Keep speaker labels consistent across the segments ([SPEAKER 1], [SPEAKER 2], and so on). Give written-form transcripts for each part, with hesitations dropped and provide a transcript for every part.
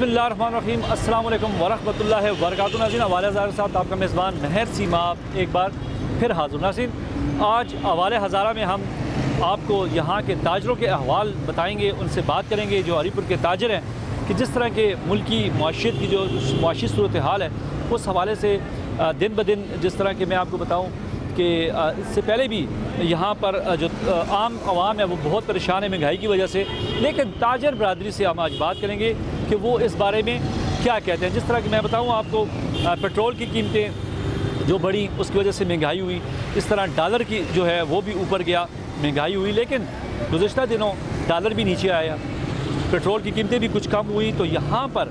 [SPEAKER 1] बिस्मिल्लाहिर्रहमानिर्रहीम अस्सलाम वालेकुम वरहमतुल्लाहि वबरकातुहू। नाज़रीन, हवाले हज़ारा के साथ आपका मेज़बान महर सीमा एक बार फिर हाज़िर। नाज़रीन, आज हवाले हज़ारा में हम आपको यहाँ के ताजरों के अहवाल बताएँगे, उनसे बात करेंगे जो हरीपुर के ताजर हैं कि जिस तरह के मुल्की माशियत की जो माशी सूरत हाल है उस हवाले से दिन ब दिन जिस तरह के मैं आपको बताऊँ कि इससे पहले भी यहाँ पर जो आम आवाम है वो बहुत परेशान है महंगाई की वजह से, लेकिन ताजर बरदरी से हम आज बात करेंगे कि वो इस बारे में क्या कहते हैं। जिस तरह कि मैं बताऊँ आपको, पेट्रोल की कीमतें जो बढ़ी उसकी वजह से महंगाई हुई, इस तरह डॉलर की जो है वो भी ऊपर गया, महंगाई हुई, लेकिन गुज़श्ता दिनों डॉलर भी नीचे आया, पेट्रोल की कीमतें भी कुछ कम हुई। तो यहाँ पर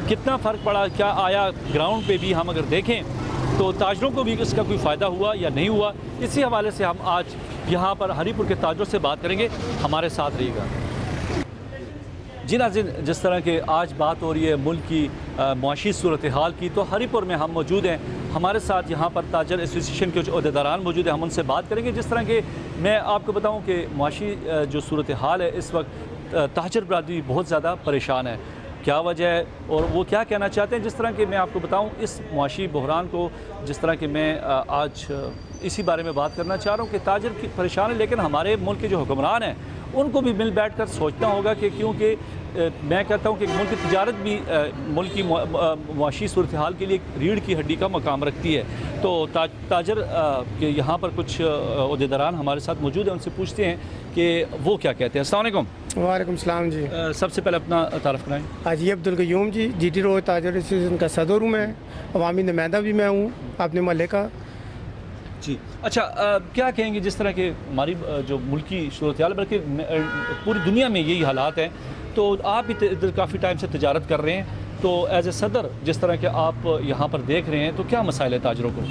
[SPEAKER 1] कितना फ़र्क पड़ा, क्या आया ग्राउंड पे भी हम अगर देखें तो ताजरों को भी इसका कोई फ़ायदा हुआ या नहीं हुआ, इसी हवाले से हम आज यहाँ पर हरीपुर के ताजरों से बात करेंगे। हमारे साथ रहिएगा। जी नाज़रीन, जिस तरह के आज बात हो रही है मुल्क की मुआशी सूरत हाल की, तो हरीपुर में हम मौजूद हैं। हमारे साथ यहाँ पर ताजर एसोसिएशन के अहदेदारान मौजूद हैं, हम उनसे बात करेंगे। जिस तरह के मैं आपको बताऊँ कि मुआशी जो सूरत हाल है इस वक्त ताजर बरदरी बहुत ज़्यादा परेशान है। क्या वजह है और वो क्या कहना चाहते हैं, जिस तरह के मैं आपको बताऊं इस मुआशी बहरान को, जिस तरह के मैं आज इसी बारे में बात करना चाह रहा हूं कि ताजर की परेशान है, लेकिन हमारे मुल्क के जो हुक्मरान हैं उनको भी मिल बैठ कर सोचना होगा कि क्योंकि मैं कहता हूं कि मुल्क की तिजारत भी मुल्क की मुआशी सूरत हाल के लिए रीढ़ की हड्डी का मकाम रखती है। तो ताजर के यहाँ पर कुछ अहदेदारान हमारे साथ मौजूद हैं, उनसे पूछते हैं कि वो क्या कहते हैं। अस्सलाम वालेकुम।
[SPEAKER 2] वालेकुम सलाम जी।
[SPEAKER 1] सबसे पहले अपना तारफ़ कराएँ।
[SPEAKER 2] हाजी अब्दुल क़य्यूम जी, GT रोड ताजर एसोसिएशन का सदर हूँ मैं, अवामी नुमाइंदा भी मैं हूँ अपने महल्ले का।
[SPEAKER 1] जी अच्छा, क्या कहेंगे जिस तरह के हमारी जो मुल्की सूरत हाल, बल्कि पूरी दुनिया में यही हालात हैं, तो आप इधर काफ़ी टाइम से तिजारत कर रहे हैं, तो एज ए सदर जिस तरह के आप यहाँ पर देख रहे हैं तो क्या मसाइल है ताजरों को?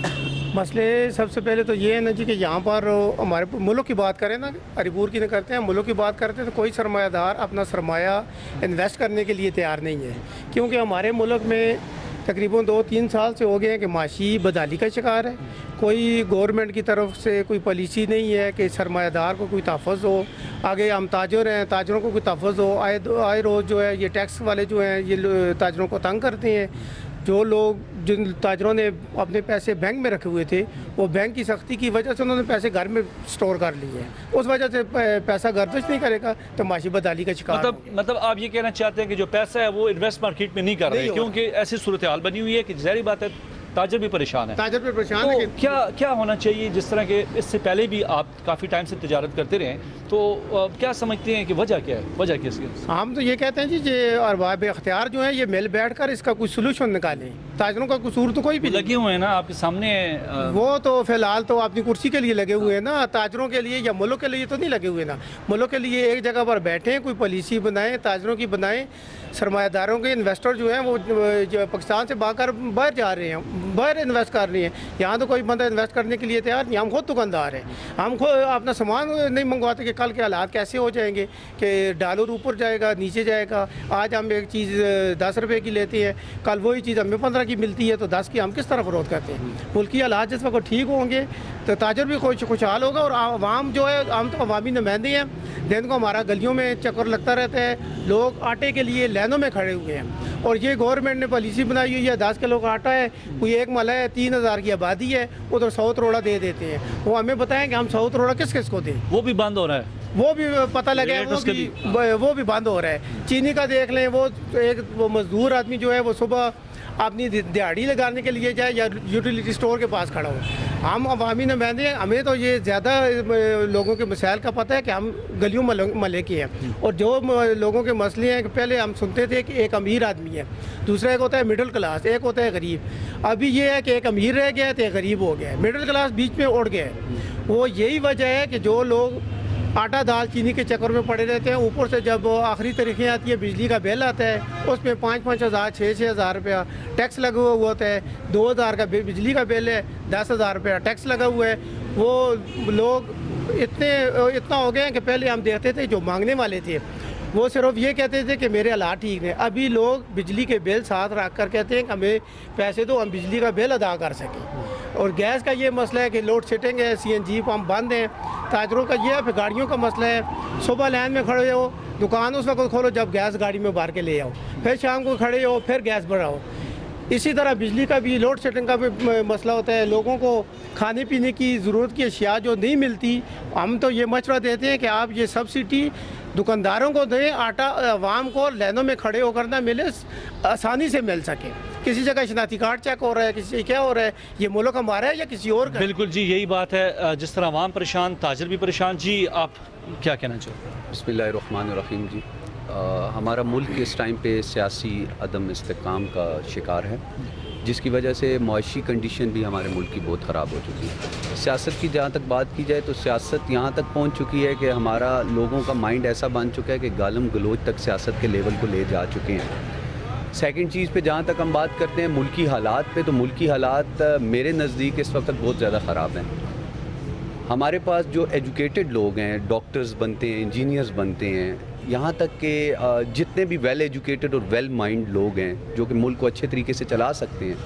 [SPEAKER 2] मसले सबसे पहले तो ये है ना जी कि यहाँ पर हमारे मुल्क की बात करें ना, हरीपुर की नहीं करते हैं, मुल्क की बात करते हैं तो कोई सरमायादार अपना सरमाया इन्वेस्ट करने के लिए तैयार नहीं है, क्योंकि हमारे मुल्क में तकरीबन 2-3 साल से हो गए हैं कि माशी बदहाली का शिकार है। कोई गवर्नमेंट की तरफ से कोई पॉलिसी नहीं है कि सरमायादार को कोई तहफ़्फ़ुज़ हो। आगे हम ताजर हैं, ताजरों को कोई तहफ़्फ़ुज़ हो। आए रोज़ जो है ये टैक्स वाले जो हैं ये ताजरों को तंग करते हैं। जो लोग जिन ताजरों ने अपने पैसे बैंक में रखे हुए थे, वो बैंक की सख्ती की वजह से उन्होंने पैसे घर में स्टोर कर लिए हैं, उस वजह से पैसा गर्दिश नहीं करेगा तो माशी बदहाली का शिकार।
[SPEAKER 1] मतलब आप ये कहना चाहते हैं कि जो पैसा है वो इन्वेस्ट मार्केट में नहीं कर रहे, क्योंकि ऐसी सूरत हाल बनी हुई है कि ज़ाहिर बात है ताजर भी परेशान है।
[SPEAKER 2] ताजर भी परेशान
[SPEAKER 1] तो
[SPEAKER 2] है।
[SPEAKER 1] क्या होना चाहिए? जिस तरह के इससे पहले भी आप काफ़ी टाइम से तिजारत करते रहे, तो क्या समझते हैं कि वजह क्या है, वजह क्या है?
[SPEAKER 2] हम तो ये कहते हैं जी ये अरबाब इख्तियार जो है ये मिल बैठ कर इसका कुछ सोल्यूशन निकालें। ताजरों का कसूर तो कोई भी
[SPEAKER 1] लगे हुए हैं ना आपके सामने,
[SPEAKER 2] वो तो फिलहाल तो अपनी कुर्सी के लिए लगे हुए हैं ना, ताजरों के लिए या मुल्क के लिए तो नहीं लगे हुए ना। मुल्क के लिए एक जगह पर बैठें, कोई पॉलिसी बनाएं, ताजरों की बनाएं। सरमायादारों के इन्वेस्टर जो हैं वो जो पाकिस्तान से बाहर जा रहे हैं, बाहर इन्वेस्ट कर रहे हैं। यहाँ तो कोई बंदा इन्वेस्ट करने के लिए तैयार नहीं। हम खुद दुकानदार हैं, हम खुद अपना सामान नहीं मंगवाते कि कल के हालात कैसे हो जाएंगे कि डॉलर ऊपर जाएगा नीचे जाएगा। आज हम एक चीज़ 10 रुपये की लेते हैं, कल वही चीज़ हमें 15 की मिलती है, तो 10 की हम किस तरह फरोख्त करते हैं? मुल्की हालात जिस वक्त ठीक होंगे तो ताजर भी खुशहाल होगा और आवाम जो है, हम तो अवामी नुमाइंदे हैं। दिन को हमारा गलियों में चक्कर लगता रहता है, लोग आटे के लिए लाइनों में खड़े हुए हैं और ये गवर्नमेंट ने पॉलिसी बनाई हुई है 10 किलो का आटा है, कोई एक महल्ला है 3000 की आबादी है, उधर 100 करोड़ दे देते हैं। वो हमें बताएं कि हम 100 करोड़ किस किस को दें?
[SPEAKER 1] वो भी बंद हो रहा है,
[SPEAKER 2] वो भी पता लगे, वो भी बंद हो रहा है। चीनी का देख लें, वो मजदूर आदमी जो है वो सुबह अपनी दिहाड़ी लगाने के लिए जाए या यूटिलिटी स्टोर के पास खड़ा हो। हम अवामी नुमाइंदे हैं, हमें तो ये ज़्यादा लोगों के मसाइल का पता है कि हम गलियों महल्ले के हैं। और जो लोगों के मसले हैं कि पहले हम सुनते थे कि एक अमीर आदमी है, दूसरा एक होता है मिडिल क्लास, एक होता है गरीब। अभी ये है कि एक अमीर रह गया है तो एक गरीब हो गया है, मिडिल क्लास बीच में उड़ गया है। वो यही वजह है कि जो लोग आटा दाल चीनी के चक्कर में पड़े रहते हैं, ऊपर से जब आखिरी तारीखें आती है, बिजली का बिल आता है, उसमें 5-5 हज़ार 6-6 हज़ार रुपया टैक्स लगा हुआ होता है। 2000 का बिजली का बिल है, 10,000 रुपया टैक्स लगा हुआ है। वो लोग इतना हो गए हैं कि पहले हम देखते थे जो मांगने वाले थे वो सिर्फ ये कहते थे कि मेरे हालात ठीक हैं। अभी लोग बिजली के बिल साथ रख कर कहते हैं कि हमें पैसे दो, हम बिजली का बिल अदा कर सकें। और गैस का ये मसला है कि लोड शेडिंग है, CNG पंप बंद हैं। ताजरों का ये है, फिर गाड़ियों का मसला है, सुबह लाइन में खड़े हो, दुकान उस वक्त खोलो जब गैस गाड़ी में भर के ले आओ। फिर शाम को खड़े हो, फिर गैस बढ़ाओ। इसी तरह बिजली का भी, लोड शेडिंग का भी मसला होता है। लोगों को खाने पीने की ज़रूरत की अशिया जो नहीं मिलती, हम तो ये मशवरा देते हैं कि आप ये सब्सिडी दुकानदारों को दें, आटा आवाम को लाइनों में खड़े होकर ना मिले, आसानी से मिल सके। किसी जगह शनाख्ती कार्ड चेक हो रहा है, किसी क्या हो रहा है, ये मुल्क हमारा है या किसी और का?
[SPEAKER 1] बिल्कुल जी, यही बात है। जिस तरह आवाम परेशान, ताजर भी परेशान। जी आप क्या कहना चाहोगे?
[SPEAKER 3] बिस्मिल्लाहिर्रहमानिर्रहीम जी। हमारा मुल्क इस टाइम पे सियासी अदम इस्तेकाम का शिकार है, जिसकी वजह से मुआशी कंडीशन भी हमारे मुल्क की बहुत ख़राब हो चुकी है। सियासत की जहाँ तक बात की जाए तो सियासत यहाँ तक पहुँच चुकी है कि हमारा लोगों का माइंड ऐसा बन चुका है कि गालम गलोच तक सियासत के लेवल को ले जा चुके हैं। सेकंड चीज़ पे जहाँ तक हम बात करते हैं मुल्की हालात पे, तो मुल्की हालात मेरे नज़दीक इस वक्त बहुत ज़्यादा ख़राब हैं। हमारे पास जो एजुकेटेड लोग हैं, डॉक्टर्स बनते हैं, इंजीनियर्स बनते हैं, यहाँ तक कि जितने भी वेल एजुकेटेड और वेल माइंड लोग हैं जो कि मुल्क को अच्छे तरीके से चला सकते हैं,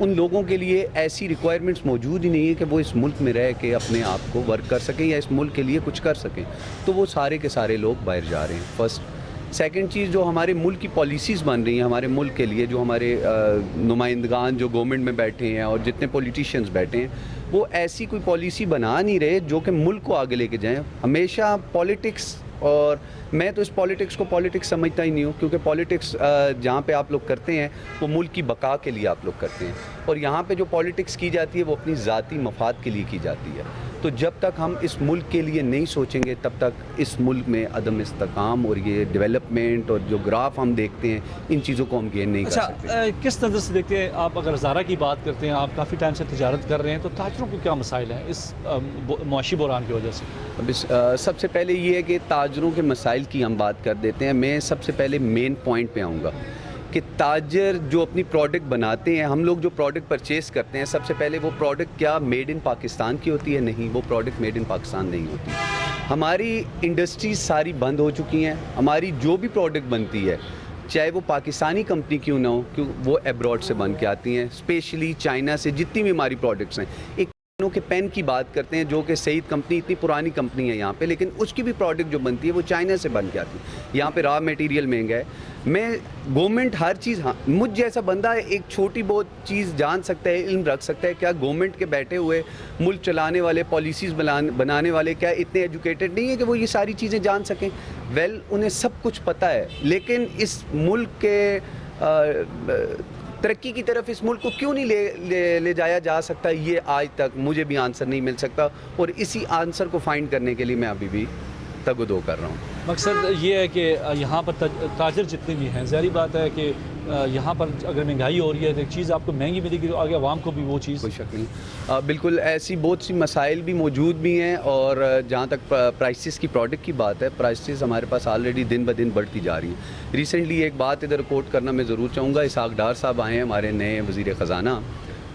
[SPEAKER 3] उन लोगों के लिए ऐसी रिक्वायरमेंट्स मौजूद ही नहीं है कि वो इस मुल्क में रह के अपने आप को वर्क कर सकें या इस मुल्क के लिए कुछ कर सकें। तो वो सारे के सारे लोग बाहर जा रहे हैं, फर्स्ट। सेकंड चीज़, जो हमारे मुल्क की पॉलिसीज़ बन रही हैं हमारे मुल्क के लिए, जो हमारे नुमाइंदगान जो गवर्नमेंट में बैठे हैं और जितने पॉलिटिशियंस बैठे हैं, वो ऐसी कोई पॉलिसी बना नहीं रहे जो कि मुल्क को आगे लेके जाएं। हमेशा पॉलिटिक्स, और मैं तो इस पॉलिटिक्स को पॉलिटिक्स समझता ही नहीं हूँ, क्योंकि पॉलिटिक्स जहाँ पे आप लोग करते हैं वो मुल्क की बका के लिए आप लोग करते हैं, और यहाँ पे जो पॉलिटिक्स की जाती है वो अपनी ज़ाती मफाद के लिए की जाती है। तो जब तक हम इस मुल्क के लिए नहीं सोचेंगे तब तक इस मुल्क में अदम इस्तेकाम और ये डेवलपमेंट और जो ग्राफ हम देखते हैं, इन चीज़ों को हम गेन नहीं कर सकते।
[SPEAKER 1] किस नज़र से देखते हैं आप? अगर ज़ारा की बात करते हैं, आप काफ़ी टाइम से तिजारत कर रहे हैं, तो ताजरों को क्या मसाइल हैं इस मुआशी बहरान की वजह से?
[SPEAKER 3] अब सबसे पहले ये है कि ताजरों के मसाइल की हम बात कर देते हैं। मैं सबसे पहले मेन पॉइंट पे आऊँगा कि ताजर जो अपनी प्रोडक्ट बनाते हैं, हम लोग जो प्रोडक्ट परचेज़ करते हैं, सबसे पहले वो प्रोडक्ट क्या मेड इन पाकिस्तान की होती है? नहीं, वो प्रोडक्ट मेड इन पाकिस्तान नहीं होती। हमारी इंडस्ट्रीज़ सारी बंद हो चुकी हैं। हमारी जो भी प्रोडक्ट बनती है, चाहे वो पाकिस्तानी कंपनी क्यों ना हो, क्यों वो एब्रॉड से बन के आती हैं, स्पेशली चाइना से। जितनी भी हमारी प्रोडक्ट्स हैं, एक के पेन की बात करते हैं जो कि सईद कंपनी इतनी पुरानी कंपनी है यहाँ पे, लेकिन उसकी भी प्रोडक्ट जो बनती है वो चाइना से बन के आती है। यहाँ पे रॉ मटेरियल महंगा है। मैं गवर्नमेंट हर चीज़, हाँ, मुझ जैसा बंदा है एक छोटी बहुत चीज़ जान सकता है, इल्म रख सकता है। क्या गवर्नमेंट के बैठे हुए मुल्क चलाने वाले, पॉलिसीज़ बनाने वाले क्या इतने एजुकेटेड नहीं है कि वो ये सारी चीज़ें जान सकें? वेल, उन्हें सब कुछ पता है, लेकिन इस मुल्क के तरक्की की तरफ इस मुल्क को क्यों नहीं ले जाया जा सकता, ये आज तक मुझे भी आंसर नहीं मिल सकता, और इसी आंसर को फाइंड करने के लिए मैं अभी भी तगदो कर रहा हूँ।
[SPEAKER 1] मकसद ये है कि यहाँ पर ताजर जितने भी हैं, ज़ाहिर बात है कि यहाँ पर अगर महंगाई हो रही है तो एक चीज़ आपको महंगी मिलेगी, तो आगे आवाम को भी वो चीज़।
[SPEAKER 3] कोई शक नहीं, बिल्कुल ऐसी बहुत सी मसाइल भी मौजूद भी हैं। और जहाँ तक प्राइसेस की, प्रोडक्ट की बात है, प्राइसेस हमारे पास ऑलरेडी दिन ब दिन बढ़ती जा रही हैं। रिसेंटली एक बात इधर कोट करना मैं ज़रूर चाहूँगा। इसहाक डार साहब आए हैं, हमारे नए वज़ीर ख़ज़ाना,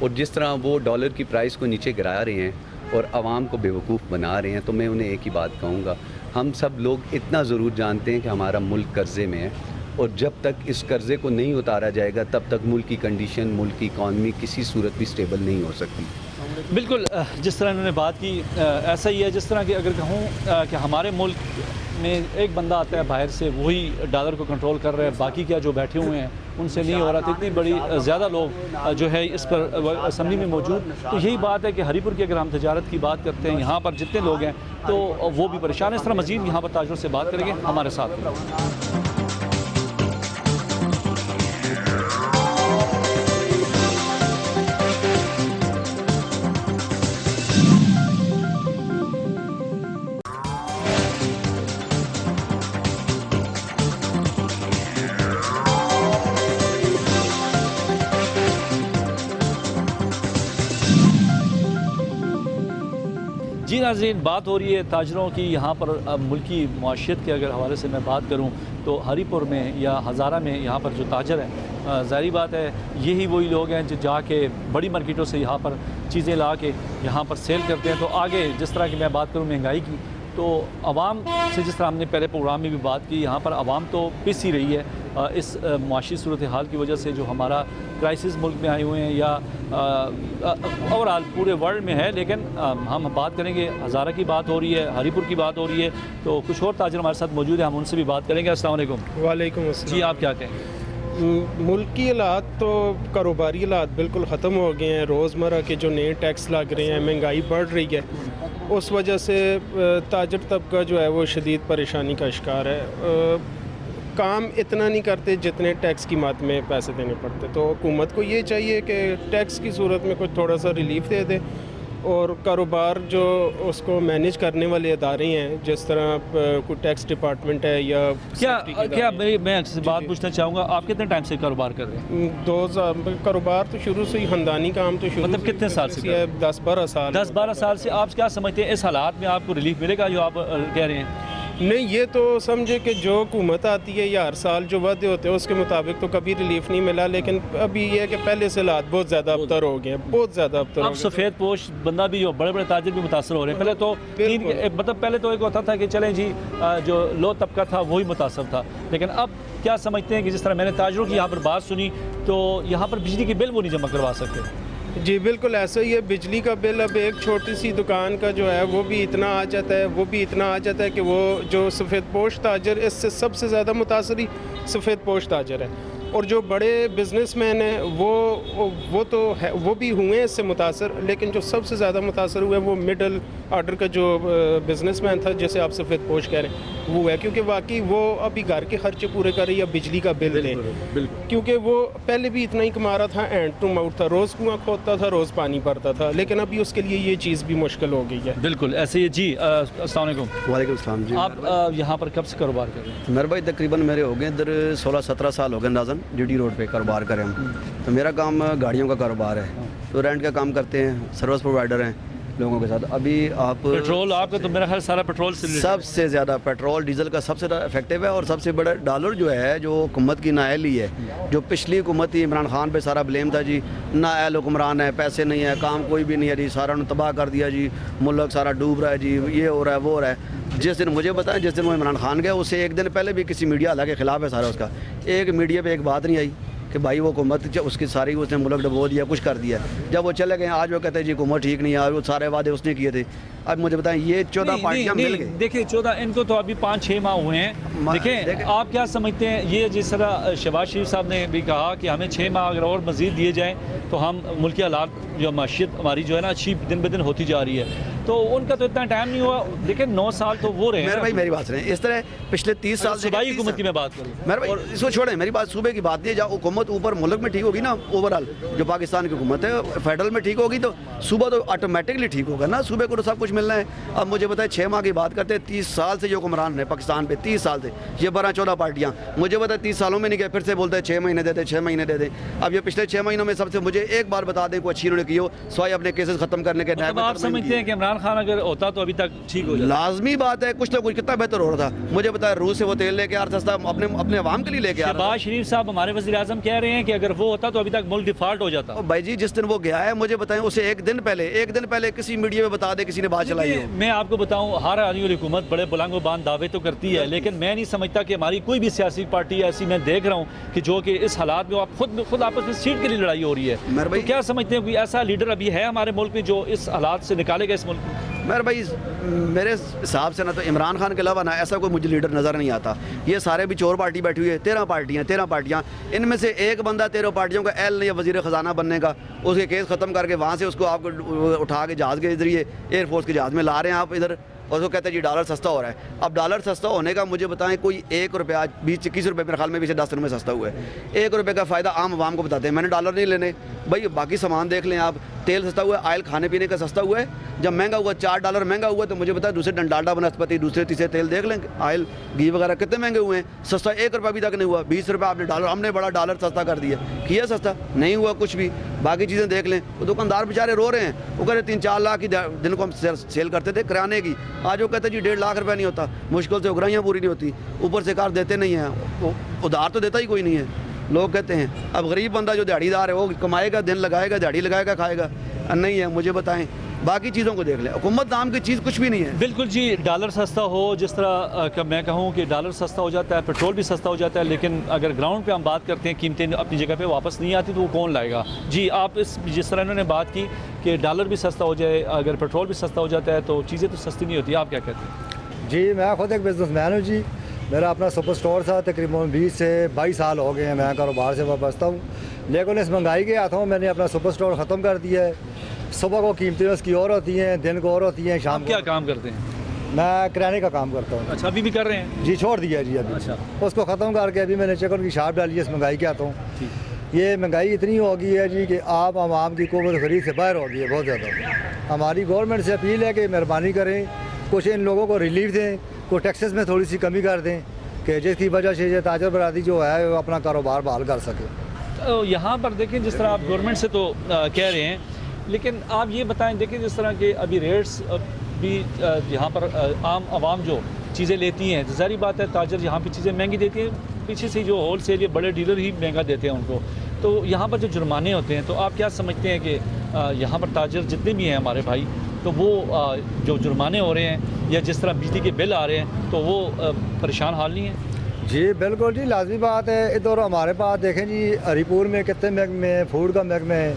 [SPEAKER 3] और जिस तरह वो डॉलर की प्राइस को नीचे गिरा रहे हैं और आवाम को बेवकूफ़ बना रहे हैं, तो मैं उन्हें एक ही बात कहूँगा, हम सब लोग इतना ज़रूर जानते हैं कि हमारा मुल्क कर्ज़े में है, और जब तक इस कर्ज़े को नहीं उतारा जाएगा तब तक मुल्क की कंडीशन, मुल्क की इकॉनमी किसी सूरत भी स्टेबल नहीं हो सकती।
[SPEAKER 1] बिल्कुल, जिस तरह इन्होंने बात की, ऐसा ही है जिस तरह कि अगर कहूँ कि हमारे मुल्क में एक बंदा आता है बाहर से, वही डॉलर को कंट्रोल कर रहा है, बाकी क्या जो बैठे हुए हैं उनसे नहीं हो रहा। तो इतनी बड़ी ज़्यादा लोग जो है इस पर असम्बली में मौजूद। तो यही बात है कि हरीपुर की अगर हम तजारत की बात करते हैं, यहाँ पर जितने लोग हैं तो वो भी परेशान है। इस तरह मज़ीद यहाँ पर ताजरों से बात करेंगे, हमारे साथ। जी नाज़रीन, बात हो रही है ताजरों की। यहाँ पर मुल्की मुआशियत के अगर हवाले से मैं बात करूँ तो हरीपुर में या हज़ारा में यहाँ पर जो ताजर हैं, ज़ाहिर बात है यही वही लोग हैं जो जाके बड़ी मार्केटों से यहाँ पर चीज़ें ला के यहाँ पर सेल करते हैं। तो आगे जिस तरह की मैं बात करूँ महंगाई की, तो आवाम से जिस तरह हमने पहले प्रोग्राम में भी बात की, यहाँ पर आवाम तो पिस ही रही है इस मुआशी सूरत हाल की वजह से, जो हमारा क्राइसिस मुल्क में आए हुए हैं या ओवरऑल पूरे वर्ल्ड में है। लेकिन हम बात करेंगे, हज़ारा की बात हो रही है, हरीपुर की बात हो रही है, तो कुछ और ताजर हमारे साथ मौजूद है, हम उनसे भी बात करेंगे। अस्सलाम वालेकुम।
[SPEAKER 4] वालेकुम अस्सलाम।
[SPEAKER 1] जी आप क्या कहें?
[SPEAKER 4] मुल्क की हालात तो कारोबारी हालात बिल्कुल ख़त्म हो गए हैं। रोज़मर्रा के जो नए टैक्स लग रहे हैं, महंगाई बढ़ रही है, उस वजह से ताजर तबका जो है वो शदीद परेशानी का शिकार है। काम इतना नहीं करते जितने टैक्स की मात में पैसे देने पड़ते। तो हुकूमत को ये चाहिए कि टैक्स की सूरत में कुछ थोड़ा सा रिलीफ दे दे, और कारोबार जो उसको मैनेज करने वाले अदारे हैं, जिस तरह कोई टैक्स डिपार्टमेंट है या
[SPEAKER 1] क्या मैं आपसे बात पूछना चाहूँगा, आप कितने टाइम से कारोबार कर रहे हैं?
[SPEAKER 4] 2000 कारोबार तो शुरू से ही, खानदानी काम तो शुरू
[SPEAKER 1] मतलब कितने साल से
[SPEAKER 4] है? 10-12 साल।
[SPEAKER 1] 10-12 साल से। आप क्या समझते हैं इस हालात में आपको रिलीफ मिलेगा जो आप कह रहे हैं?
[SPEAKER 4] नहीं, ये तो समझे कि जो हुकूमत आती है या हर साल जो वादे होते हैं उसके मुताबिक तो कभी रिलीफ नहीं मिला, लेकिन अभी ये है कि पहले से हालात बहुत ज़्यादा अबतर हो गए हैं, बहुत ज़्यादा अबतर हो
[SPEAKER 1] अब
[SPEAKER 4] गए।
[SPEAKER 1] सफ़ेद पोश बंदा भी, जो बड़े बड़े ताजिर भी मुतासर हो रहे हैं। पहले तो मतलब पहले तो एक होता था कि चलें जी जो लो तबका था वही मुतासर था, लेकिन अब क्या समझते हैं कि जिस तरह मैंने ताजरों की यहाँ पर बात सुनी तो यहाँ पर बिजली के बिल वो नहीं जमा करवा सकते।
[SPEAKER 4] जी बिल्कुल ऐसा ही है। बिजली का बिल अब एक छोटी सी दुकान का जो है वो भी इतना आ जाता है, वो भी इतना आ जाता है कि वो जो सफ़ेद पोश ताजर, इससे सबसे ज़्यादा मुतासरी सफ़ेद पोश ताजर है। और जो बड़े बिजनेसमैन हैं वो तो है, वो भी हुए हैं इससे मुतासर, लेकिन जो सबसे ज़्यादा मुतासर हुआ है वो मिडल ऑर्डर का जो बिजनेसमैन था, जैसे आप सफ़ेद पोश कह रहे हैं, वो है। क्योंकि वाकई वो अभी घर के खर्चे पूरे कर रही है, बिजली का बिल दे, क्योंकि वो पहले भी इतना ही कमा रहा था, एंड टू माउथ था, रोज़ कुआं खोदता था, रोज़ पानी भरता था, लेकिन अभी उसके लिए ये चीज़ भी मुश्किल हो गई है।
[SPEAKER 1] बिल्कुल ऐसे ही। जी अस्सलाम वालेकुम।
[SPEAKER 3] वालेकुम अस्सलाम जी।
[SPEAKER 1] आप यहाँ पर कब से कारोबार कर रहे हैं?
[SPEAKER 3] मेरे भाई तकरीबन मेरे हो गए इधर 16-17 साल हो गए नाजन जीटी रोड पे कारोबार करें हम। तो मेरा काम गाड़ियों का कारोबार है, तो रेंट का काम करते हैं, सर्विस प्रोवाइडर हैं लोगों के साथ। अभी आप
[SPEAKER 1] पेट्रोल आपका तो मेरा ख्याल सारा पेट्रोल से
[SPEAKER 3] सबसे ज़्यादा पेट्रोल डीजल का सबसे ज़्यादा इफेक्टिव है, और सबसे बड़ा डॉलर जो है जो हुकूमत की नाअहली है, जो पिछली हुकूमत थी इमरान खान पे सारा ब्लेम था जी, नाअहल हुक्मरान है, पैसे नहीं है, काम कोई भी नहीं है जी, सारा उन्होंने तबाह कर दिया जी, मुल्क सारा डूब रहा है जी, ये हो रहा है वो हो रहा है। जिस दिन मुझे बताएं, जिस दिन वो इमरान खान गया उससे एक दिन पहले भी किसी मीडिया हालांकि खिलाफ है सारा उसका, एक मीडिया पे एक बात नहीं आई कि भाई वो हुकूमत उसकी सारी उसने मुल्क डबो दिया, कुछ कर दिया। जब वो चले गए आज वो कहते हैं जी हुकूमत ठीक नहीं है, और वो सारे वादे उसने किए थे। अब मुझे बताएं ये 14 पार्टियां मिल गई।
[SPEAKER 1] देखिए 14 इनको तो अभी 5-6 माह हुए हैं। देखें आप क्या समझते हैं, ये जिस तरह शहबाज शरीफ साहब ने भी कहा कि हमें 6 माह अगर और मज़ीद दिए जाएँ तो हम मुल्क की हालात जो माशियत हमारी जो है ना अच्छी दिन ब दिन होती जा रही है, तो उनका तो इतना टाइम नहीं हुआ। लेकिन 9 साल तो वो रहे।
[SPEAKER 3] मेरे भाई मेरी बात सुनें, इस तरह पिछले 30 साल से
[SPEAKER 1] सूबाई हुकूमत की मैं बात करूँ,
[SPEAKER 3] मेरे भाई इसको छोड़ें, मेरी बात सूबे की बात नहीं है। जब हुकूमत ऊपर मुल्क में ठीक होगी ना, ओवरऑल जो पाकिस्तान की हुकूमत है फेडरल में ठीक होगी तो सूबा तो ऑटोमेटिकली ठीक होगा ना, सूबे को तो सब कुछ मिलना है। अब मुझे बताए 6 माह की बात करते हैं, 30 साल से जो हुक्मरान रहे पाकिस्तान पे, 30 साल से ये 12-14 पार्टियाँ, मुझे बताए 30 सालों में नहीं गए, फिर से बोलते हैं 6 महीने देते, 6 महीने दे दें। अब ये पिछले 6 महीनों में सबसे मुझे एक बार बता दें कोई अच्छी उन्होंने की हो, स्वाय अपने केसेस खत्म करने के।
[SPEAKER 1] मतलब आप समझते हैं कि इमरान खान अगर होता तो अभी तक ठीक हो जाता?
[SPEAKER 3] लाजमी बात है, कुछ ना कुछ कितना बेहतर हो रहा था। मुझे बताया रूस से वो तेल लेके आ रहा था, अपने अवाम के लिए लेके आ रहा था।
[SPEAKER 1] शहबाज शरीफ साहब हमारे वज़ीर आज़म कह रहे हैं कि अगर वो होता तो अभी तक मुल्क डिफॉल्ट हो जाता।
[SPEAKER 3] भाई जी जिस दिन वो गया है मुझे बताएं, उसे एक दिन पहले किसी मीडिया में बता दे, किसी ने बात चलाई हो।
[SPEAKER 1] मैं आपको बताऊं, हर आने वाली हुकूमत बड़े बुलंद बांध दावे तो करती है, लेकिन मैं नहीं समझता कि हमारी कोई भी सियासी पार्टी ऐसी मैं देख रहा हूँ कि जो कि इस हालात में आप खुद आपस में सीट के लिए लड़ाई हो रही है। तो क्या समझते हैं कोई ऐसा लीडर अभी है हमारे मुल्क में जो इस हालात से निकालेगा इस मुल्क में?
[SPEAKER 3] मेरे भाई मेरे हिसाब से ना तो इमरान खान के अलावा ना ऐसा कोई मुझे लीडर नज़र नहीं आता। ये सारे भी चोर पार्टी बैठी हुई है, 13 पार्टियाँ, इनमें से एक बंदा 13 पार्टियों का एल नहीं वज़ीर ख़जाना बनने का, उसके केस ख़त्म करके वहाँ से उसको आपको उठा के जहाज़ के जरिए एयरफोर्स के जहाज़ में ला रहे हैं आप इधर, और उसको कहते हैं जी डॉलर सस्ता हो रहा है। अब डॉलर सस्ता होने का मुझे बताएं कोई 1 रुपया 20-21 रुपये मेरे ख्याल में भी 10 रुपये सस्ता हुआ है। 1 रुपये का फ़ायदा आम आवाम को बताते हैं। मैंने डॉलर नहीं लेने भाई, बाकी सामान देख लें आप, तेल सस्ता हुआ है, ऑयल खाने पीने का सस्ता हुआ है। जब महंगा हुआ $4 महंगा हुआ तो मुझे बताया दूसरे डालडा वनस्पति, दूसरे तीसरे तेल देख लें, ऑयल घी वगैरह कितने महंगे हुए हैं। सस्ता 1 रुपया अभी तक नहीं हुआ। 20 रुपये आपने डॉलर, हमने बड़ा डॉलर सस्ता कर दिया, किया सस्ता नहीं हुआ कुछ भी। बाकी चीज़ें देख लें, वो दुकानदार बेचारे रो रहे हैं, वो कह रहे 3-4 लाख की दिन को हम सेल करते थे किराने की, आज वो कहते हैं जी 1.5 लाख रुपया नहीं होता, मुश्किल से उगराइयाँ पूरी नहीं होती, ऊपर से कार देते नहीं हैं, उधार तो देता ही कोई नहीं है। लोग कहते हैं अब गरीब बंदा जो दिहाड़ीदार है वो कमाएगा, दिन लगाएगा, दिहाड़ी लगाएगा, खाएगा, नहीं है। मुझे बताएं बाकी चीज़ों को देख लें, हुकूमत नाम की चीज़ कुछ भी नहीं है।
[SPEAKER 1] बिल्कुल जी, डॉलर सस्ता हो, जिस तरह मैं कहूँ कि डॉलर सस्ता हो जाता है, पेट्रोल भी सस्ता हो जाता है, लेकिन अगर ग्राउंड पे हम बात करते हैं कीमतें अपनी जगह पे वापस नहीं आती तो वो कौन लाएगा? जी आप जिस तरह इन्होंने बात की कि डॉलर भी सस्ता हो जाए, अगर पेट्रोल भी सस्ता हो जाता है तो चीज़ें तो सस्ती नहीं होती, आप क्या कहते हैं?
[SPEAKER 5] जी मैं खुद एक बिजनेसमैन हूँ जी, मेरा अपना सुपर स्टोर था, तकरीबन 20 से 22 साल हो गए हैं मैं कारोबार से वाबस्ता हूँ। लेकिन इस महंगाई के हाथों में मैंने अपना सुपर स्टोर ख़त्म कर दिया है। सुबह को कीमतें उसकी और होती हैं, दिन को और होती हैं, शाम
[SPEAKER 1] आप क्या काम करते हैं?
[SPEAKER 5] मैं किराने का काम करता हूँ।
[SPEAKER 1] अच्छा, अभी भी कर रहे हैं?
[SPEAKER 5] जी छोड़ दिया जी अभी।
[SPEAKER 1] अच्छा।
[SPEAKER 5] उसको ख़त्म करके अभी मैंने चिकन की शॉप डाली है इस महंगाई के हाथों। ये महंगाई इतनी हो गई है जी कि आप आवाम की क़ुव्वत ख़रीद से बाहर हो गई है बहुत ज़्यादा। हमारी गवर्नमेंट से अपील है कि मेहरबानी करें, कुछ इन लोगों को रिलीफ दें, कुछ टैक्सेस में थोड़ी सी कमी कर दें कि जिसकी वजह से ये ताजर बरादरी जो है वो अपना कारोबार बहाल कर सके।
[SPEAKER 1] तो यहाँ पर देखें, जिस तरह आप गवर्नमेंट से तो कह रहे हैं, लेकिन आप ये बताएं, देखिए जिस तरह के अभी रेट्स भी यहाँ पर आम आवाम जो चीज़ें लेती हैं, तो ज़ाहिर बात है ताजर यहाँ पे चीज़ें महंगी देती हैं, पीछे से जो होल सेल या बड़े डीलर ही महंगा देते हैं उनको। तो यहाँ पर जो जुर्माने होते हैं, तो आप क्या समझते हैं कि यहाँ पर ताजर जितने भी हैं हमारे भाई, तो वो जो जुर्माने हो रहे हैं या जिस तरह बिजली के बिल आ रहे हैं, तो वो परेशान हाल नहीं है?
[SPEAKER 5] जी बिल्कुल जी, लाजमी बात है। इधर हमारे पास देखें जी, हरीपुर में कितने महकमे हैं, फूड का महकमा है,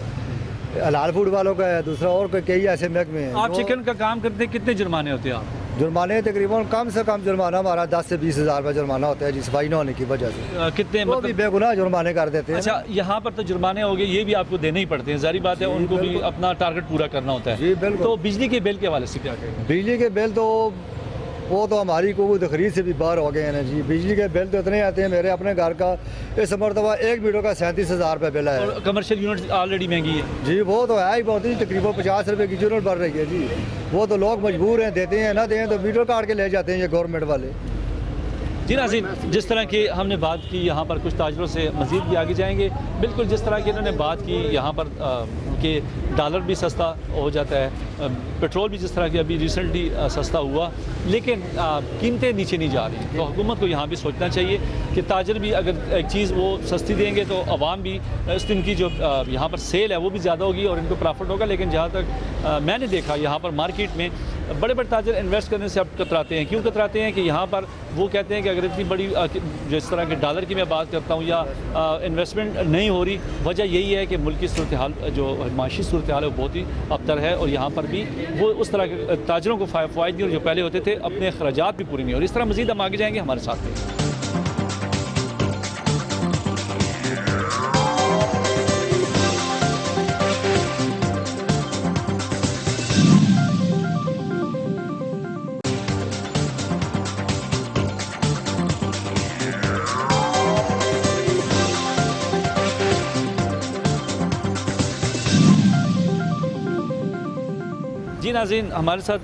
[SPEAKER 5] हलाल फूड वालों का है, दूसरा और कई ऐसे महकमे हैं।
[SPEAKER 1] आप चिकन का काम करते हैं, कितने जुर्माने होते हैं आप?
[SPEAKER 5] जुर्माने तकरीबन कम से कम जुर्माना हमारा 10 से 20 हज़ार रुपये जुर्माना होता है जी, सफाई न होने की वजह से।
[SPEAKER 1] कितने
[SPEAKER 5] वो भी बेगुनाह जुर्माने कर देते हैं।
[SPEAKER 1] अच्छा, यहाँ पर तो जुर्माने हो गए, ये भी आपको देने ही पड़ते हैं, जारी बात है, उनको भी अपना टारगेट पूरा करना होता है।
[SPEAKER 5] जी बिल्कुल।
[SPEAKER 1] तो बिजली के बिल के हवाले से क्या कहेंगे?
[SPEAKER 5] बिजली के बिल तो वो तो हमारी क़ुव्वत ख़रीद से भी बाहर हो गए हैं ना जी। बिजली के बिल तो इतने आते हैं, मेरे अपने घर का इस मरतबा 1 मीटर का 37,000 रुपये बिल है।
[SPEAKER 1] और कमर्शियल यूनिट ऑलरेडी महंगी है
[SPEAKER 5] जी, वो तो है ही बहुत ही, तकरीबन 50 रुपये की यूनिट बढ़ रही है जी। वो तो लोग मजबूर हैं, देते हैं ना दें तो मीटर काट के ले जाते हैं ये गवर्नमेंट वाले।
[SPEAKER 1] जी नाज़रीन, जिस तरह की हमने बात की, यहाँ पर कुछ ताजरों से मज़ीद भी आगे जाएंगे। बिल्कुल जिस तरह की इन्होंने बात की यहाँ पर कि डॉलर भी सस्ता हो जाता है, पेट्रोल भी जिस तरह की अभी रिसेंटली सस्ता हुआ, लेकिन कीमतें नीचे नहीं जा रही। तो हुकूमत को यहाँ भी सोचना चाहिए कि ताजर भी अगर एक चीज़ वो सस्ती देंगे तो आवाम भी इनकी जो यहाँ पर सेल है वो भी ज़्यादा होगी और इनको प्रॉफिट होगा। लेकिन जहाँ तक मैंने देखा, यहाँ पर मार्केट में बड़े बड़े ताजर इन्वेस्ट करने से अब कतराते हैं। क्यों कतराते हैं? कि यहाँ पर वो कहते हैं कि अगर इतनी बड़ी जिस तरह के डॉलर की मैं बात करता हूँ या इन्वेस्टमेंट नहीं हो रही, वजह यही है कि मुल्क की सूरत हाल, जो माशी सूरत हाल है, वो बहुत ही अबतर है और यहाँ पर भी वो उस तरह के ताजरों को फ़ायदे नहीं, और जो पहले होते थे अपने अखराजात भी पूरे नहीं। और इस तरह मज़ीद हम आगे जाएंगे हमारे साथ में। जी नाज़रीन, हमारे साथ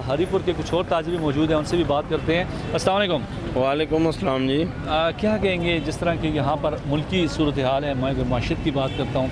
[SPEAKER 1] हरीपुर के कुछ और ताजर भी मौजूद हैं, उनसे भी बात करते हैं। अस्सलाम वालेकुम।
[SPEAKER 4] वालेकुम अस्सलाम जी।
[SPEAKER 1] क्या कहेंगे, जिस तरह की यहाँ पर मुल्की सूरत हाल है, मैं अगर माशियत की बात करता हूँ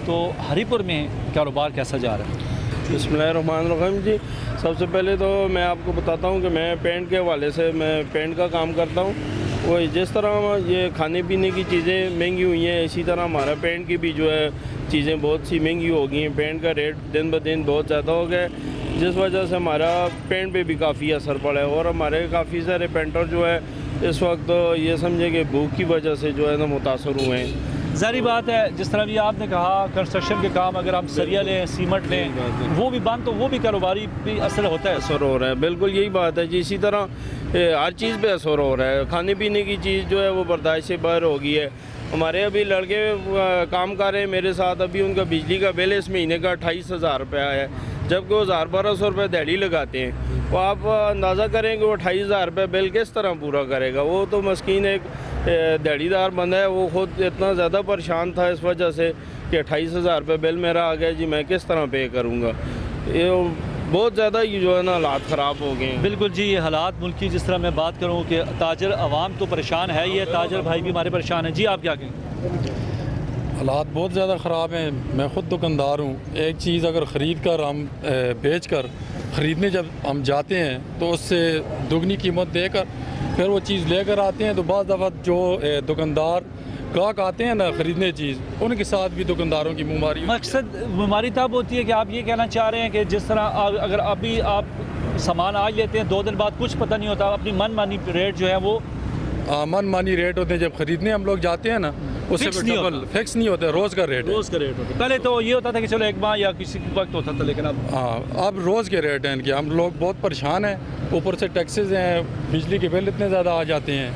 [SPEAKER 1] तो हरीपुर में कारोबार कैसा जा रहा है?
[SPEAKER 4] बिस्मिल्लाहिर्रहमानिर्रहीम जी। सबसे पहले तो मैं आपको बताता हूँ कि मैं पेंट के हवाले से मैं पेंट का काम करता हूँ। वो जिस तरह ये खाने पीने की चीज़ें महंगी हुई हैं, इसी तरह हमारा पेंट की भी जो है चीज़ें बहुत सी महंगी हो गई हैं। पेंट का रेट दिन ब दिन बहुत ज़्यादा हो गया है, जिस वजह से हमारा पेंट पे भी काफ़ी असर पड़ा है। और हमारे काफ़ी सारे पेंटर जो है इस वक्त तो ये समझे कि भूख की वजह से जो है ना मुतासर हुए हैं।
[SPEAKER 1] ज़ाहिर बात है, जिस तरह भी आपने कहा कंस्ट्रक्शन के काम, अगर हम सरिया लें, सीमेंट लें, वो भी बंद, तो वो भी कारोबारी भी असर होता है।
[SPEAKER 4] असर हो रहा है, बिल्कुल यही बात है जी। इसी तरह हर चीज़ पे असर हो रहा है। खाने पीने की चीज़ जो है वो बर्दाश्त से बाहर हो गई है। हमारे अभी लड़के काम कर रहे हैं मेरे साथ, अभी उनका बिजली का बिल इस महीने का 28,000 रुपये आया है, जबकि वो 1,000-1,200 रुपये दिहाड़ी लगाते हैं। तो आप अंदाज़ा करें कि वो 28,000 रुपये बिल किस तरह पूरा करेगा। वो तो मस्कीन एक दिहाड़ीदार बंदा है, वो ख़ुद इतना ज़्यादा परेशान था इस वजह से कि 28,000 रुपये बिल मेरा आ गया जी, मैं किस तरह पे करूँगा। ये बहुत ज़्यादा ये जो है ना हालात ख़राब हो गए हैं।
[SPEAKER 1] बिल्कुल जी, ये हालात मुल्क की, जिस तरह मैं बात करूँ कि ताजर आवाम तो परेशान है ही है, ताजर भाई भी हमारे परेशान हैं। जी आप क्या कहें?
[SPEAKER 6] हालात बहुत ज़्यादा ख़राब हैं। मैं ख़ुद दुकानदार हूँ। एक चीज़ अगर ख़रीद कर हम बेच कर ख़रीदने जब हम जाते हैं तो उससे दुगनी कीमत देकर फिर वो चीज़ लेकर आते हैं, तो बाज़ दफ़ा जो दुकानदार ग्राहक आते हैं ना ख़रीदने चीज़, उनके साथ भी दुकानदारों की बीमारी।
[SPEAKER 1] मकसद बीमारी तब होती है कि आप ये कहना चाह रहे हैं कि जिस तरह अगर अभी आप सामान आज लेते हैं, 2 दिन बाद कुछ पता नहीं होता, अपनी मन मानी रेट जो है वो
[SPEAKER 6] मन मानी रेट होते हैं। जब ख़रीदने हम लोग जाते हैं ना उससे
[SPEAKER 1] फिक्स
[SPEAKER 6] भी
[SPEAKER 1] नहीं
[SPEAKER 6] डबल
[SPEAKER 1] होता।
[SPEAKER 6] फिक्स नहीं होता, रोज़ का रेट है।
[SPEAKER 1] रोज़ का रेट होता है। पहले तो ये होता था कि चलो एक माह या किसी वक्त होता था, लेकिन अब
[SPEAKER 6] हाँ, अब रोज़ के रेट हैं इनके। हम लोग बहुत परेशान हैं, ऊपर से टैक्सेस हैं, बिजली के बिल इतने ज़्यादा आ जाते हैं,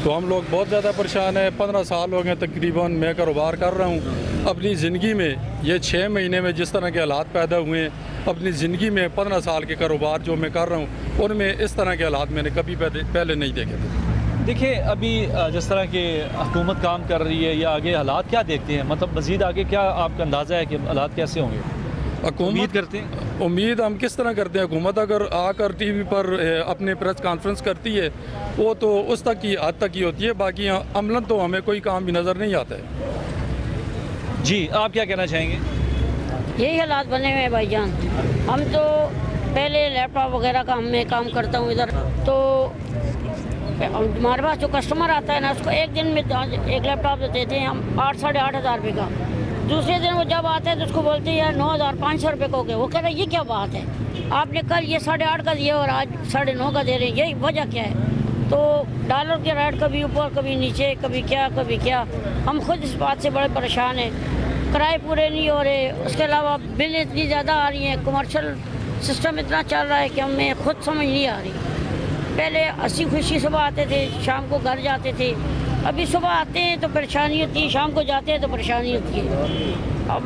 [SPEAKER 6] तो हम लोग बहुत ज़्यादा परेशान हैं। 15 साल हो गए तकरीबन मैं कारोबार कर रहा हूँ। अपनी ज़िंदगी में ये 6 महीने में जिस तरह के हालात पैदा हुए हैं, अपनी ज़िंदगी में 15 साल के कारोबार जो मैं कर रहा हूँ उनमें इस तरह के हालात मैंने कभी पहले नहीं देखे थे।
[SPEAKER 1] देखिए अभी जिस तरह की हुकूमत काम कर रही है या आगे हालात क्या देखते हैं, मतलब मज़ीद आगे क्या आपका अंदाज़ा है कि हालात कैसे होंगे? उम्मीद करते हैं?
[SPEAKER 6] उम्मीद हम किस तरह करते हैं? हुकूमत अगर आकर टीवी पर अपने प्रेस कॉन्फ्रेंस करती है वो तो उस तक की हद तक ही होती है, बाकी अमलन तो हमें कोई काम भी नज़र नहीं आता है।
[SPEAKER 1] जी, आप क्या कहना चाहेंगे?
[SPEAKER 7] यही हालात बने हुए हैं भाईजान। हम तो पहले लैपटॉप वगैरह का मैं काम करता हूँ इधर, तो हमारे पास जो कस्टमर आता है ना उसको एक दिन में एक लैपटॉप देते हैं हम 8 साढ़े 8 हज़ार रुपये का। दूसरे दिन वो जब आता है तो उसको बोलते हैं यार 9,500 रुपये का हो गया। वो कह रहा है ये क्या बात है, आपने कल ये 8.5 का दिया और आज 9.5 का दे रहे हैं, यही वजह क्या है? तो डॉलर के रेट कभी ऊपर कभी नीचे, कभी क्या। हम खुद इस बात से बड़े परेशान हैं, किराए पूरे नहीं हो रहे, उसके अलावा बिल इतनी ज़्यादा आ रही है, कमर्शियल सिस्टम इतना चल रहा है कि हमें खुद समझ नहीं आ रही। पहले हंसी खुशी सुबह आते थे, शाम को घर जाते थे, अभी सुबह आते हैं तो परेशानी होती है, शाम को जाते हैं तो परेशानी होती है। अब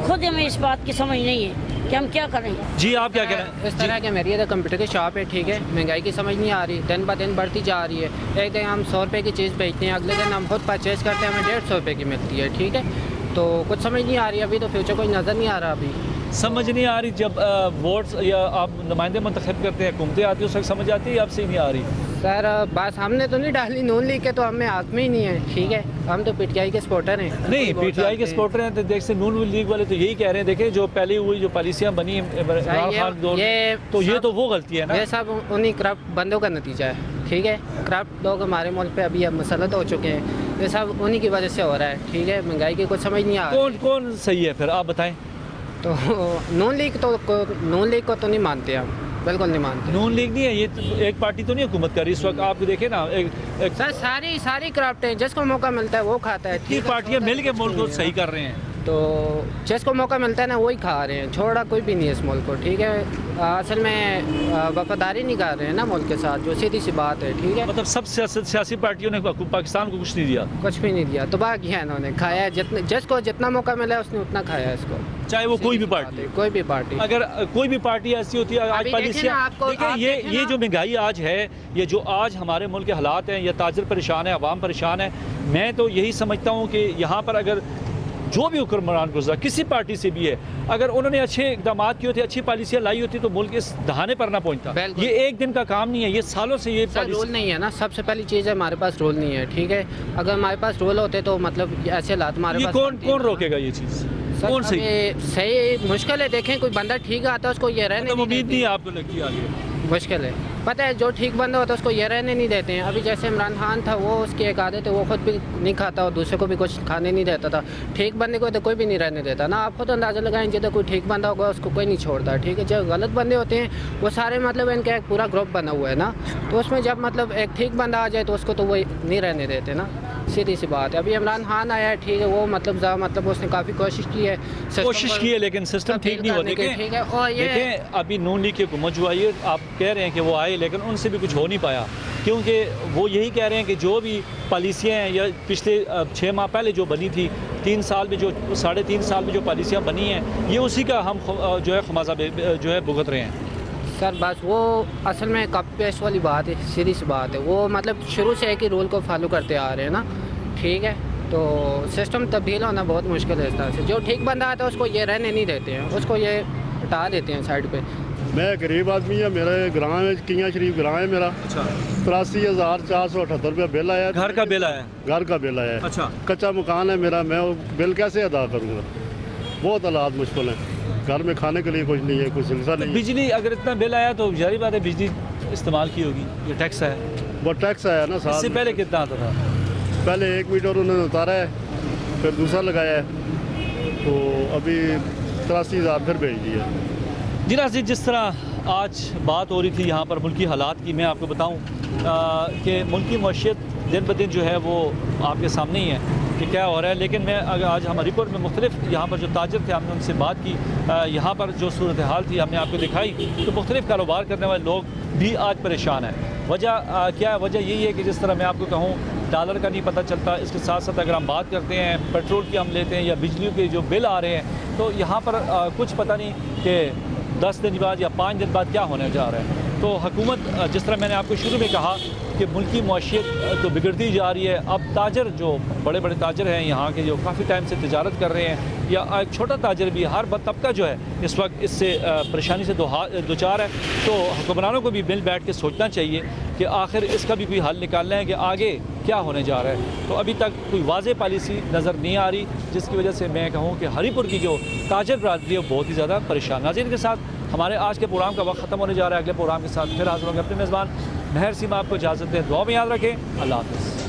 [SPEAKER 7] खुद हमें इस बात की समझ नहीं है कि हम क्या करें।
[SPEAKER 1] जी, आप क्या कह रहे हैं?
[SPEAKER 8] इस तरह के मेरी इधर कंप्यूटर की शॉप है, ठीक है, महंगाई की समझ नहीं आ रही, दिन ब दिन बढ़ती जा रही है। एक दिन हम 100 रुपये की चीज़ बेचते हैं, अगले दिन हम खुद परचेज़ करते हैं, हमें 150 रुपये की मिलती है, ठीक है। तो कुछ समझ नहीं आ रही, अभी तो फ्यूचर कोई नज़र नहीं आ रहा। अभी
[SPEAKER 1] समझ नहीं आ रही, जब वोट्स या आप नुमाइंदे मुंतखब करते हैं, हुकूमतें आती है, उस वक्त समझ आती है, अब से नहीं आ रही?
[SPEAKER 8] सर बात हमने तो नहीं डाली, नून लीग के तो हमें हक में ही नहीं है, ठीक है, हम तो पीटीआई के सपोर्टर हैं।
[SPEAKER 1] नहीं, पीटीआई के सपोर्टर हैं तो देख से नून लीग वाले तो यही कह रहे हैं, देखें जो पहले हुई जो पॉलिसियाँ बनी इमरान खान दौर में, तो ये तो वो गलती है ना।
[SPEAKER 8] ये सब उन्हीं करप्ट बंदों का नतीजा है, ठीक है। करप्ट लोग हमारे मुल्क पे अभी अब मुसल्लत हो चुके हैं, ये सब उन्हीं की वजह से हो रहा है, ठीक है। महंगाई की कुछ समझ नहीं आ रही।
[SPEAKER 1] कौन सही है फिर आप बताएं?
[SPEAKER 8] तो नून लीग को तो नहीं मानते हम, बिल्कुल नहीं मानते।
[SPEAKER 1] नून लीग नहीं है, ये तो एक पार्टी तो नहीं हुकूमत कर रही इस वक्त। आप देखें ना, एक
[SPEAKER 8] सर सारी करप्ट है, जिसको मौका मिलता है वो खाता है।
[SPEAKER 1] तीन पार्टियां मिल के मुल्क को सही कर रहे हैं,
[SPEAKER 8] तो जिसको मौका मिलता है ना वही खा रहे हैं, छोड़ा कोई भी नहीं है इस मुल्क को, ठीक है। असल में वफादारी नहीं कर रहे हैं ना मुल्क के साथ, जो सीधी सी बात है, ठीक है।
[SPEAKER 1] मतलब सब सियासी पार्टियों ने पाकिस्तान को कुछ नहीं दिया,
[SPEAKER 8] कुछ भी नहीं दिया, तबाह किया इन्होंने, खाया जिसको जितना मौका मिला है उसने उतना खाया इसको,
[SPEAKER 1] चाहे वो कोई भी पार्टी।
[SPEAKER 8] कोई भी पार्टी,
[SPEAKER 1] अगर कोई भी पार्टी ऐसी होती है, आज पॉलिसियाँ देखिए, ये जो महंगाई आज है, ये जो आज हमारे मुल्क के हालात हैं, या ताजर परेशान है, अवाम परेशान है, मैं तो यही समझता हूँ कि यहाँ पर अगर जो भी हुक्मरान गुजरा किसी पार्टी से भी है, अगर उन्होंने अच्छे इकदाम किए होते, अच्छी पॉलिसियाँ लाई होती, तो मुल्क इस दहाने पर ना पहुँचता। ये एक दिन का काम नहीं है, ये सालों से ये
[SPEAKER 8] रोल नहीं है ना। सबसे पहली चीज़ है हमारे पास रोल नहीं है, ठीक है। अगर हमारे पास रोल होते तो मतलब ऐसे हालात हमारे पास
[SPEAKER 1] कौन रोकेगा ये चीज़? कौन
[SPEAKER 8] सही मुश्किल है। देखें कोई बंदा ठीक आता है उसको ये रहने
[SPEAKER 1] मतलब उम्मीद नहीं आपको लगती है आगे?
[SPEAKER 8] मुश्किल है, पता है, जो ठीक बंदा होता है उसको ये रहने नहीं देते हैं। अभी जैसे इमरान खान था, वो उसकी एक आदत है, वो खुद भी नहीं खाता और दूसरे को भी कुछ खाने नहीं देता था। ठीक बंदे को तो कोई भी नहीं रहने देता ना। आप खुद अंदाज़ा लगाएं, जिधर कोई ठीक बंदा होगा उसको कोई नहीं छोड़ता, ठीक है। जो गलत बंदे होते हैं वो सारे मतलब इनका एक पूरा ग्रुप बना हुआ है ना, तो उसमें जब मतलब एक ठीक बंदा आ जाए तो उसको तो वो नहीं रहने देते ना, सीधी सी बात है। अभी इमरान खान आया है, ठीक है, वो मतलब उसने काफ़ी कोशिश की है,
[SPEAKER 1] लेकिन सिस्टम ठीक नहीं होने के,
[SPEAKER 8] ठीक है। और ये
[SPEAKER 1] अभी नून लीग की हुकूमत जो आई है, आप कह रहे हैं कि वो आए, लेकिन उनसे भी कुछ हो नहीं पाया, क्योंकि वो यही कह रहे हैं कि जो भी पॉलिसियाँ हैं, या पिछले 6 माह पहले जो बनी थी, 3 साल में जो 3.5 साल में जो पॉलिसियाँ बनी हैं, ये उसी का हम जो है खमाजा जो है भुगत रहे हैं।
[SPEAKER 8] सर बस वो असल में कॉपी पेस्ट वाली बात है, सीधी सी बात है। वो मतलब शुरू से एक ही रूल को फॉलो करते आ रहे हैं ना, ठीक है। तो सिस्टम तब्दील होना बहुत मुश्किल है इस तरह से। जो ठीक बंदा आता है उसको ये रहने नहीं देते हैं, उसको ये हटा देते हैं साइड पे।
[SPEAKER 9] मैं गरीब आदमी है, मेरे ग्राम में कियां शरीफ ग्राम है मेरा।
[SPEAKER 1] अच्छा।
[SPEAKER 9] 83,478 रुपया बिल आया।
[SPEAKER 1] घर का बिल आया?
[SPEAKER 9] घर का बिल आया।
[SPEAKER 1] अच्छा।
[SPEAKER 9] कच्चा मकान है मेरा, मैं वो बिल कैसे अदा करूँगा? बहुत हालात मुश्किल हैं, घर में खाने के लिए कुछ नहीं है, कुछ सिलसिला नहीं है।
[SPEAKER 1] बिजली अगर इतना बिल आया तो जाहिर बात है बिजली इस्तेमाल की होगी, ये टैक्स है।
[SPEAKER 9] वो टैक्स आया ना साल।
[SPEAKER 1] इससे पहले कितना आता था?
[SPEAKER 9] पहले 1 मीटर उन्होंने उतारा है, फिर दूसरा लगाया है, तो अभी 83,000 फिर भेज दिया।
[SPEAKER 1] जी नाज़रीन, जिस तरह आज बात हो रही थी यहाँ पर मुल्की हालात की, मैं आपको बताऊँ कि मुल्की मईशत दिन ब दिन जो है वो आपके सामने ही है। कि क्या हो रहा है। लेकिन मैं अगर आज हम हरीपुर में मुख्तलिफ यहाँ पर जो ताजर थे हमने उनसे बात की, यहाँ पर जो सूरत हाल थी हमने आपको दिखाई, तो मुख्तलिफ कारोबार करने वाले लोग भी आज परेशान हैं। वजह क्या है? वजह यही है कि जिस तरह मैं आपको कहूँ डॉलर का नहीं पता चलता, इसके साथ साथ अगर हम बात करते हैं पेट्रोल की हम लेते हैं या बिजली के जो बिल आ रहे हैं, तो यहाँ पर कुछ पता नहीं कि 10 दिन बाद या 5 दिन बाद क्या होने जा रहा है। तो हुकूमत, जिस तरह मैंने आपको शुरू में कहा कि मुल्की मौशियत तो बिगड़ती जा रही है। अब ताजर जो बड़े बड़े ताजर हैं यहाँ के, जो काफ़ी टाइम से तिजारत कर रहे हैं, या एक छोटा ताजर भी, हर तबका जो है इस वक्त इससे परेशानी से दोचार है। तो हुक्मरानों को भी मिल बैठ के सोचना चाहिए कि आखिर इसका भी कोई हल निकालना है कि आगे क्या होने जा रहा है। तो अभी तक कोई वाज़ेह पॉलिसी नज़र नहीं आ रही, जिसकी वजह से मैं कहूँ कि हरीपुर की जो ताजर बरादरी है बहुत ही ज़्यादा परेशान। नाज़रीन के साथ हमारे आज के प्रोग्राम का वक्त ख़त्म होने जा रहा है। अगले प्रोग्राम के साथ फिर हाज़िर होंगे। अपने मेज़बान महर सीमा आपको इजाज़त दें। दुआ में याद रखें। अल्लाह हाफ़िज़।